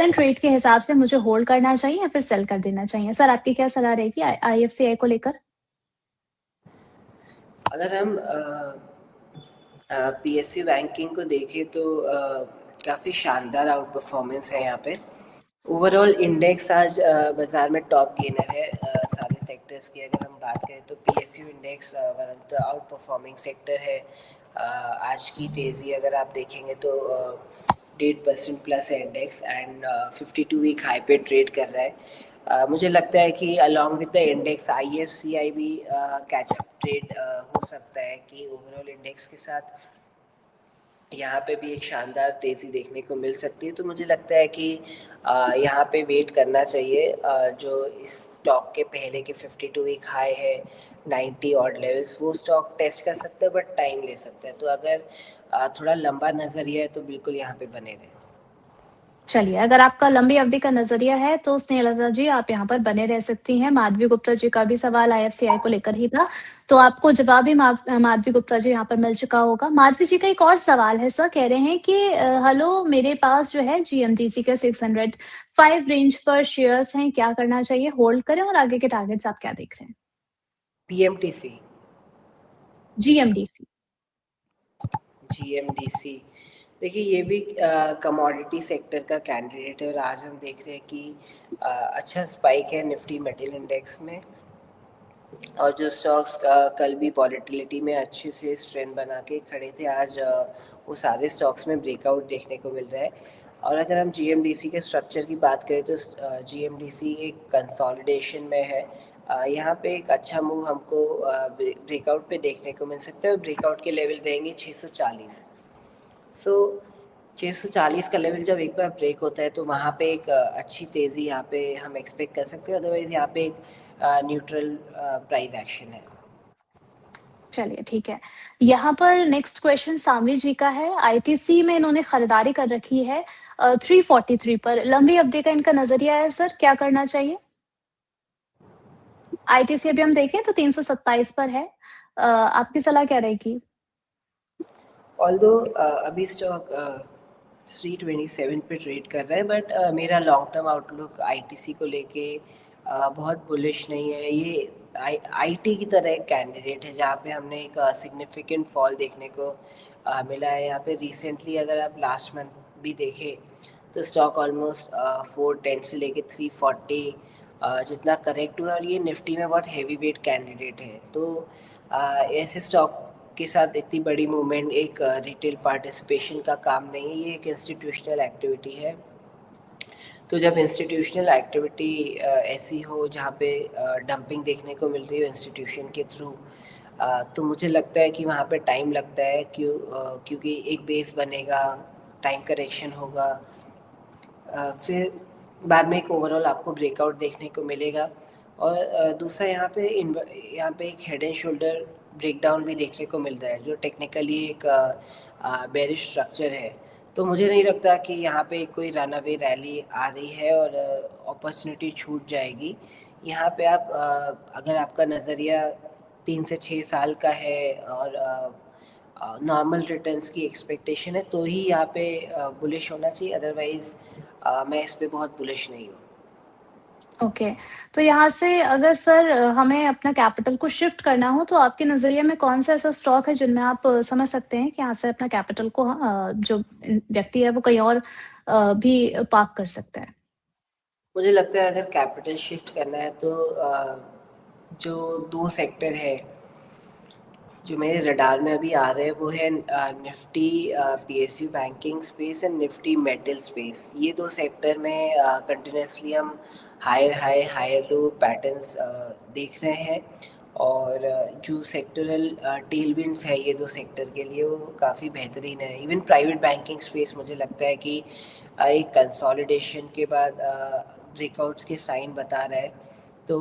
Current rate के हिसाब से मुझे होल्ड करना चाहिए या फिर सेल कर देना चाहिए? सर आपकी क्या सलाह रहेगी आईएफसीआई को लेकर? अगर हम पीएसयू बैंकिंग को देखें तो काफ़ी शानदार आउट परफॉर्मेंस है यहाँ पे। ओवरऑल इंडेक्स आज बाजार में टॉप गेनर है। सारे सेक्टर्स की अगर हम बात करें तो PSU index one of the out performing sector है। आज की तेज़ी अगर आप देखेंगे तो 8% प्लस है इंडेक्स एंड 52 वीक हाई पे ट्रेड कर रहा है। मुझे लगता है कि along with the index IFCI भी कैचअप ट्रेड हो सकता है कि ओवरऑल इंडेक्स के साथ यहाँ पे भी एक शानदार तेज़ी देखने को मिल सकती है। तो मुझे लगता है कि यहाँ पे वेट करना चाहिए। जो इस स्टॉक के पहले के 52 वीक हाई है 90 ऑड लेवल्स, वो स्टॉक टेस्ट कर सकता है बट टाइम ले सकता है। तो अगर थोड़ा लंबा नज़रिया है तो बिल्कुल यहाँ पे बने रहें। चलिए, अगर आपका लंबी अवधि का नज़रिया है तो स्नेहलता जी आप यहाँ पर बने रह सकती हैं। माधवी गुप्ता जी का भी सवाल आईएफसीआई को लेकर ही था, तो आपको जवाब भी माधवी गुप्ता जी यहाँ पर मिल चुका होगा। माधवी जी का एक और सवाल है सर, कह रहे हैं कि हेलो मेरे पास जो है जीएमडीसी के 605 रेंज पर शेयर्स हैं, क्या करना चाहिए? होल्ड करें और आगे के टारगेट्स आप क्या देख रहे हैं? पीएमटीसी जीएमडीसी। जीएमडीसी देखिए, ये भी कमोडिटी सेक्टर का कैंडिडेट है और आज हम देख रहे हैं कि अच्छा स्पाइक है निफ्टी मेटल इंडेक्स में। और जो स्टॉक्स कल भी वॉलेटिलिटी में अच्छे से स्ट्रेंथ बना के खड़े थे, आज वो सारे स्टॉक्स में ब्रेकआउट देखने को मिल रहा है। और अगर हम जीएमडीसी के स्ट्रक्चर की बात करें तो जीएमडीसी एक कंसोलिडेशन में है। यहाँ पे एक अच्छा मूव हमको ब्रेकआउट पे देखने को मिल सकता है और ब्रेकआउट के लेवल रहेंगे 640। सो 640 का लेवल जब एक बार ब्रेक होता है तो वहाँ पे एक अच्छी तेज़ी यहाँ पे हम एक्सपेक्ट कर सकते हैं। अदरवाइज़ यहाँ पे एक न्यूट्रल प्राइस एक्शन है। चलिए ठीक है। यहाँ पर नेक्स्ट क्वेश्चन सामरी जी का है। आईटीसी में इन्होंने खरीदारी कर रखी है 343 पर। लंबी अवधि का इनका नज़रिया है सर, क्या करना चाहिए? आईटीसी अभी हम देखें तो 327 पर है। आपकी सलाह क्या रहेगी? ऑल्दो अभी स्टॉक 327 पे ट्रेड कर रहा है बट मेरा लॉन्ग टर्म आउटलुक आईटीसी को लेके बहुत बुलिश नहीं है। ये आईटी की तरह एक कैंडिडेट है जहाँ पे हमने एक सिग्निफिकेंट फॉल देखने को मिला है। यहाँ पे रिसेंटली अगर आप लास्ट मंथ भी देखें तो स्टॉक ऑलमोस्ट 410 से लेके 340 जितना करेक्ट हुआ और ये निफ्टी में बहुत हैवी वेट कैंडिडेट है। तो ऐसे स्टॉक के साथ इतनी बड़ी मूवमेंट एक रिटेल पार्टिसिपेशन का काम नहीं है, ये एक इंस्टीट्यूशनल एक्टिविटी है। तो जब इंस्टीट्यूशनल एक्टिविटी ऐसी हो जहाँ पे डंपिंग देखने को मिल रही हो इंस्टीट्यूशन के थ्रू, तो मुझे लगता है कि वहाँ पे टाइम लगता है क्योंकि एक बेस बनेगा, टाइम करेक्शन होगा, फिर बाद में एक ओवरऑल आपको ब्रेकआउट देखने को मिलेगा। और दूसरा यहाँ पे एक हेड एंड शोल्डर ब्रेकडाउन भी देखने को मिल रहा है जो टेक्निकली एक बेरिश स्ट्रक्चर है। तो मुझे नहीं लगता कि यहाँ पे कोई रन अवे रैली आ रही है और अपॉर्चुनिटी छूट जाएगी। यहाँ पे आप अगर आपका नज़रिया 3 से 6 साल का है और नॉर्मल रिटर्न्स की एक्सपेक्टेशन है तो ही यहाँ पे बुलिश होना चाहिए। अदरवाइज मैं इस पे बहुत बुलिश नहीं हूँ। ओके, तो यहाँ से अगर सर हमें अपना कैपिटल को शिफ्ट करना हो तो आपके नज़रिए में कौन-सा ऐसा स्टॉक है जिनमें आप समझ सकते हैं कि यहाँ से अपना कैपिटल को जो व्यक्ति है वो कहीं और भी पार्क कर सकता है? मुझे लगता है अगर कैपिटल शिफ्ट करना है तो जो 2 सेक्टर है जो मेरे रडार में अभी आ रहे हैं वो है Nifty PSU banking space and Nifty metal space. ये 2 सेक्टर में कंटिन्यूसली हम higher high higher low patterns देख रहे हैं। और जो सेक्टरल टेलविंड्स है ये 2 सेक्टर के लिए वो काफ़ी बेहतरीन है। इवन प्राइवेट बैंकिंग स्पेस मुझे लगता है कि एक कंसोलिडेशन के बाद ब्रेकआउट्स के साइन बता रहा है। तो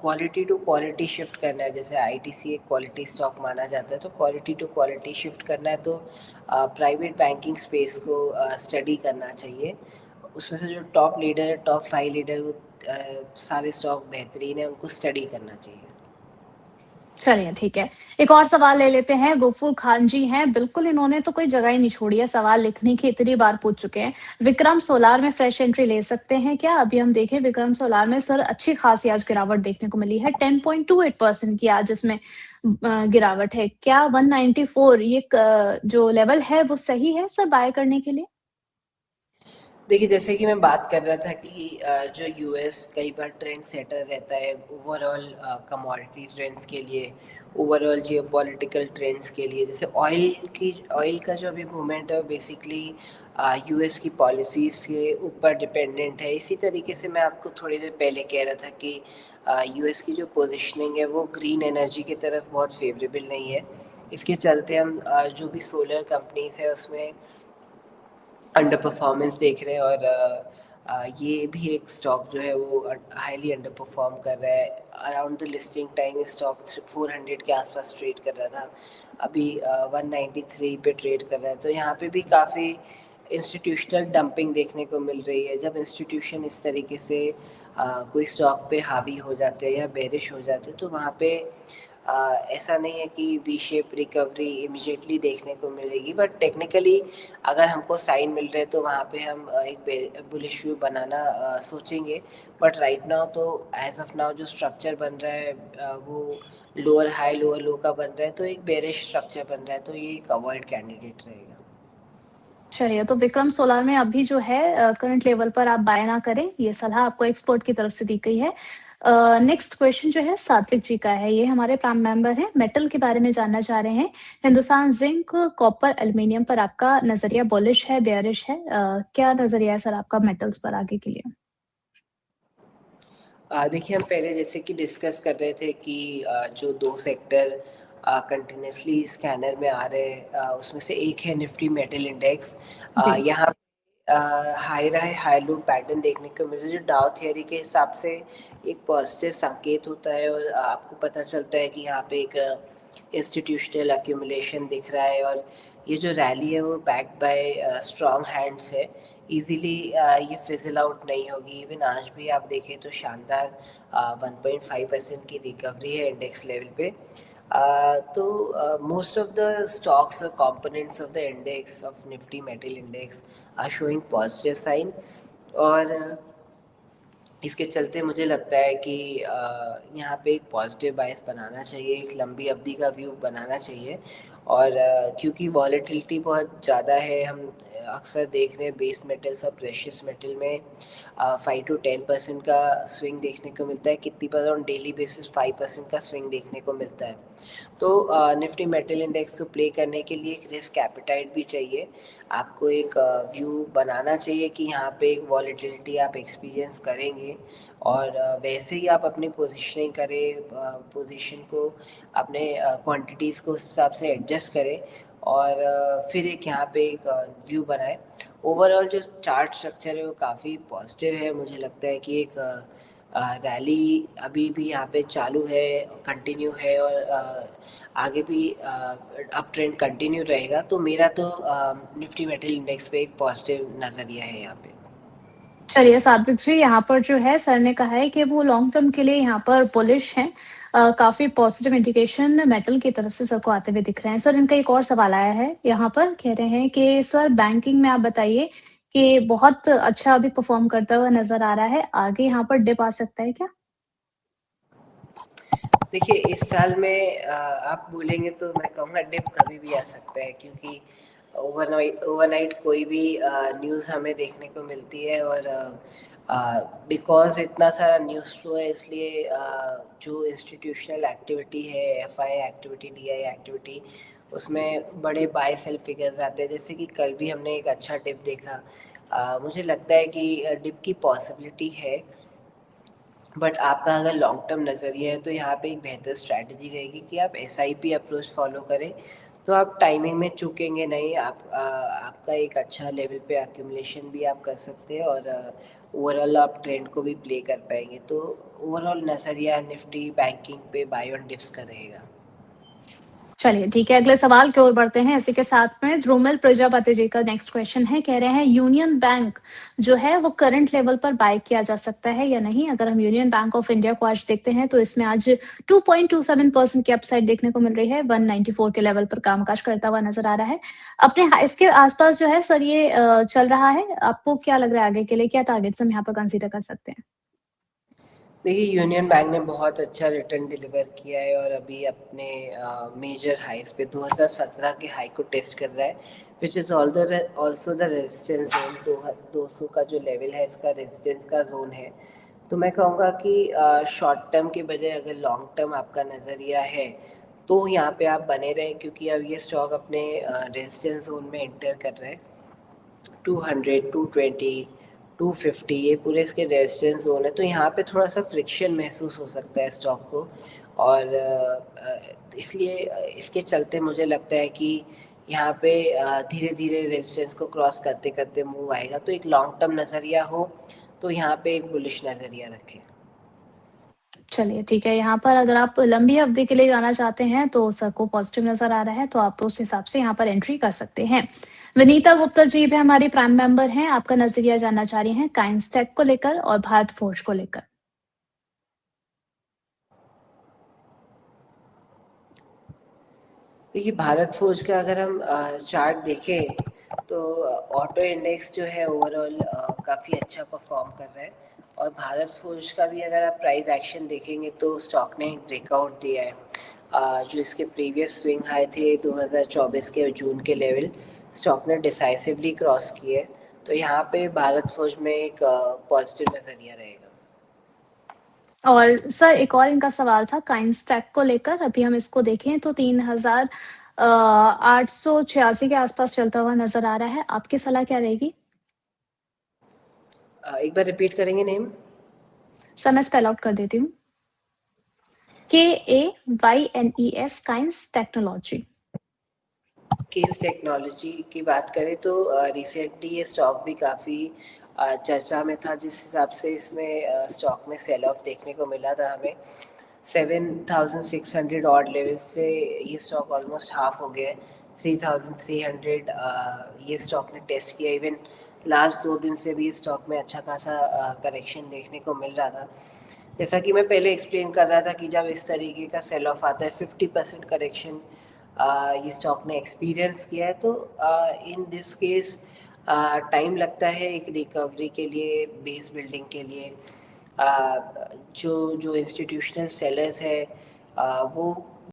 क्वालिटी टू क्वालिटी शिफ्ट करना है, जैसे आईटीसी एक क्वालिटी स्टॉक माना जाता है, तो क्वालिटी टू क्वालिटी शिफ्ट करना है तो प्राइवेट बैंकिंग स्पेस को स्टडी करना चाहिए। उसमें से जो टॉप लीडर है, टॉप 5 लीडर, वो सारे स्टॉक बेहतरीन है, उनको स्टडी करना चाहिए। चलिए ठीक है। एक और सवाल ले लेते हैं, गफूर खान जी हैं, बिल्कुल इन्होंने तो कोई जगह ही नहीं छोड़ी है, सवाल लिखने की इतनी बार पूछ चुके हैं। विक्रम सोलार में फ्रेश एंट्री ले सकते हैं क्या? अभी हम देखें विक्रम सोलार में सर अच्छी खासी आज गिरावट देखने को मिली है, 10.28% की आज इसमें गिरावट है। क्या 194 ये जो लेवल है वो सही है सर बाय करने के लिए? देखिए, जैसे कि मैं बात कर रहा था कि जो यूएस कई बार ट्रेंड सेटर रहता है ओवरऑल कमोडिटी ट्रेंड्स के लिए, ओवरऑल जियोपॉलिटिकल ट्रेंड्स के लिए। जैसे ऑयल का जो अभी मूवमेंट है बेसिकली यूएस की पॉलिसीज़ के ऊपर डिपेंडेंट है। इसी तरीके से मैं आपको थोड़ी देर पहले कह रहा था कि यूएस की जो पोजीशनिंग है वो ग्रीन एनर्जी की तरफ बहुत फेवरेबल नहीं है। इसके चलते हम जो भी सोलर कंपनीज है उसमें अंडर परफॉर्मेंस देख रहे हैं, और ये भी एक स्टॉक जो है वो हाईली अंडर परफॉर्म कर रहा है। Around the listing time stock 400 के आसपास ट्रेड कर रहा था, अभी 193 पे ट्रेड कर रहा है। तो यहाँ पे भी काफ़ी इंस्टीट्यूशनल डंपिंग देखने को मिल रही है। जब इंस्टीट्यूशन इस तरीके से कोई स्टॉक पे हावी हो जाते हैं या बेरिश हो जाते हैं तो वहाँ पे ऐसा नहीं है कि वी शेप रिकवरी इमिजिएटली देखने को मिलेगी, बट टेक्निकली अगर हमको साइन मिल रहे हैं तो वहाँ पे हम एक बुलिश व्यू बनाना सोचेंगे। बट राइट नाउ तो एज ऑफ नाउ जो स्ट्रक्चर बन रहा है वो लोअर हाई लोअर लो का बन रहा है, तो एक बेरिश स्ट्रक्चर बन रहा है, तो ये एक अवॉइड कैंडिडेट रहेगा। चलिए, तो विक्रम सोलार में अभी जो है करंट लेवल पर आप बाय ना करें, ये सलाह आपको एक्सपर्ट की तरफ से दी गई है। नेक्स्ट क्वेश्चन जो है सात्विक जी का है, ये हमारे प्राइम मेंबर हैं, मेटल के बारे में जानना चाह रहे हैं। हिंदुस्तान जिंक, कॉपर, एल्युमिनियम पर आपका नज़रिया बुलिश है, बेयरिश है? क्या नज़रिया है सर आपका मेटल्स पर आगे के लिए? देखिए, हम पहले जैसे कि डिस्कस कर रहे थे कि जो दो सेक्टर कंटिन्यूसली स्कैनर में आ रहे हैं उसमें से एक है निफ्टी मेटल इंडेक्स। जी। यहाँ हाई राय हाई लो पैटर्न देखने को मिल रहा है, जो डाउ थियरी के हिसाब से एक पॉजिटिव संकेत होता है, और आपको पता चलता है कि यहाँ पे एक इंस्टीट्यूशनल एक्यूमुलेशन दिख रहा है, और ये जो रैली है वो बैक बाय स्ट्रॉन्ग हैंड्स है। इजीली ये फिजल आउट नहीं होगी। इवन आज भी आप देखें तो शानदार 1.5% की रिकवरी है इंडेक्स लेवल पे। तो मोस्ट ऑफ द स्टॉक्स और components of the index of Nifty metal index are showing positive sign, और इसके चलते मुझे लगता है कि यहाँ पे एक पॉजिटिव बायस बनाना चाहिए, एक लंबी अवधि का व्यू बनाना चाहिए। और क्योंकि वॉलेटिलिटी बहुत ज़्यादा है, हम अक्सर देख रहे हैं बेस मेटल्स और प्रेशियस मेटल में 5 to 10% का स्विंग देखने को मिलता है। कितनी बार ऑन डेली बेसिस 5% का स्विंग देखने को मिलता है। तो निफ्टी मेटल इंडेक्स को प्ले करने के लिए एक रिस्क एपिटाइट भी चाहिए। आपको एक व्यू बनाना चाहिए कि यहाँ पे एक वॉलेटिलिटी आप एक्सपीरियंस करेंगे, और वैसे ही आप अपनी पोजीशनिंग करें, पोजीशन को अपने क्वांटिटीज़ को उस हिसाब से एडजस्ट करें, और फिर एक यहाँ पे एक व्यू बनाएं। ओवरऑल जो चार्ट स्ट्रक्चर है वो काफ़ी पॉजिटिव है। मुझे लगता है कि एक रैली अभी भी यहाँ पे चालू है, कंटिन्यू है, और आगे भी अप ट्रेंड कंटिन्यू रहेगा। तो मेरा तो निफ्टी मेटल इंडेक्स पे एक पॉजिटिव नज़रिया है यहाँ पे। चलिए सात्विक जी, यहाँ पर जो है सर ने कहा है कि वो लॉन्ग टर्म के लिए यहाँ पर बुलिश हैं। काफ़ी पॉजिटिव इंडिकेशन मेटल की तरफ से सर को आते हुए दिख रहे हैं। सर इनका एक और सवाल आया है यहाँ पर, कह रहे हैं कि सर बैंकिंग में आप बताइए कि बहुत अच्छा अभी परफॉर्म करता हुआ नज़र आ रहा है, आगे यहाँ पर डिप आ सकता है क्या? देखिए, इस साल में आप बोलेंगे तो मैं कहूँगा डिप कभी भी आ सकता है, क्योंकि ओवरनाइट कोई भी न्यूज़ हमें देखने को मिलती है, और बिकॉज इतना सारा न्यूज़ फ्लो है, इसलिए जो इंस्टीट्यूशनल एक्टिविटी है, एफआई एक्टिविटी, डीआई एक्टिविटी, उसमें बड़े बाय सेल फिगर्स आते हैं। जैसे कि कल भी हमने एक अच्छा डिप देखा। मुझे लगता है कि डिप की पॉसिबिलिटी है, बट आपका अगर लॉन्ग टर्म नज़रिया है तो यहाँ पे एक बेहतर स्ट्रैटेजी रहेगी कि आप एसआईपी अप्रोच फॉलो करें। तो आप टाइमिंग में चूकेंगे नहीं, आपका एक अच्छा लेवल पे एक्यूमुलेशन भी आप कर सकते हैं, और ओवरऑल आप ट्रेंड को भी प्ले कर पाएंगे। तो ओवरऑल नज़रिया निफ्टी बैंकिंग पे बाय ऑन डिप्स का रहेगा। चलिए ठीक है, अगले सवाल की ओर बढ़ते हैं। इसी के साथ में ध्रुमिल प्रजापति जी का नेक्स्ट क्वेश्चन है, कह रहे हैं यूनियन बैंक जो है वो करंट लेवल पर बाय किया जा सकता है या नहीं? अगर हम यूनियन बैंक ऑफ इंडिया को आज देखते हैं तो इसमें आज 2.27% की अपसाइड देखने को मिल रही है, 194 के लेवल पर कामकाज करता हुआ नजर आ रहा है। अपने इसके आसपास जो है सर ये चल रहा है, आपको क्या लग रहा है आगे के लिए क्या टारगेट्स हम यहाँ पर कंसीडर कर सकते हैं? देखिए, यूनियन बैंक ने बहुत अच्छा रिटर्न डिलीवर किया है और अभी अपने मेजर हाइस पे 2017 के हाई को टेस्ट कर रहा है, which is also the resistance zone. 200 का जो लेवल है इसका रेजिस्टेंस का जोन है। तो मैं कहूँगा कि शॉर्ट टर्म के बजाय अगर लॉन्ग टर्म आपका नज़रिया है तो यहाँ पे आप बने रहें, क्योंकि अब ये स्टॉक अपने रेजिस्टेंस जोन में एंटर कर रहा है। 200, 220, 250 ये पूरे इसके रेजिस्टेंस जोन है। तो यहाँ पे थोड़ा सा फ्रिक्शन महसूस हो सकता है स्टॉक को, और इसलिए इसके चलते मुझे लगता है कि यहाँ पे धीरे धीरे रेजिस्टेंस को क्रॉस करते करते मूव आएगा। तो एक लॉन्ग टर्म नज़रिया हो तो यहाँ पे एक बुलिश नज़रिया रखें। चलिए ठीक है, यहाँ पर अगर आप लंबी अवधि के लिए जाना चाहते हैं तो सर को पॉजिटिव नज़र आ रहा है, तो आप उस हिसाब से यहाँ पर एंट्री कर सकते हैं। विनीता गुप्ता जी भी हमारी प्राइम मेंबर हैं, आपका नज़रिया जानना चाह रही हैं काइंस टेक को लेकर और भारत फोर्ज को लेकर। देखिए, भारत फोर्ज का अगर हम चार्ट देखें तो ऑटो इंडेक्स जो है ओवरऑल काफ़ी अच्छा परफॉर्म कर रहा है, और भारत फोर्ज का भी अगर आप प्राइस एक्शन देखेंगे तो स्टॉक ने एक ब्रेकआउट दिया है। जो इसके प्रीवियस स्विंग हाई थे 2024 के जून के लेवल, स्टॉक ने डिसाइसिवली क्रॉस किए। तो यहाँ पे भारत फोर्ज में एक पॉजिटिव नज़रिया रहेगा। और सर एक और इनका सवाल था काइंस टेक को लेकर, अभी हम इसको देखें तो 3886 के आसपास चलता हुआ नज़र आ रहा है, आपकी सलाह क्या रहेगी? एक बार रिपीट करेंगे नेम? सर मैं स्पेल आउट कर देती हूँ, KAYNES Kaynes technology. Kaynes technology की बात करें तो रिसेंटली ये स्टॉक भी काफ़ी चर्चा में था, जिस हिसाब से इसमें स्टॉक में सेल ऑफ देखने को मिला था हमें। 7600 ऑड लेवल से ये स्टॉक ऑलमोस्ट हाफ हो गया है। 3300 ये स्टॉक ने टेस्ट किया। इवन लास्ट 2 दिन से भी स्टॉक में अच्छा खासा करेक्शन देखने को मिल रहा था। जैसा कि मैं पहले एक्सप्लेन कर रहा था कि जब इस तरीके का सेल ऑफ आता है, 50% करेक्शन ये स्टॉक ने एक्सपीरियंस किया है, तो इन दिस केस टाइम लगता है एक रिकवरी के लिए, बेस बिल्डिंग के लिए। जो जो इंस्टीट्यूशनल सेलर्स है वो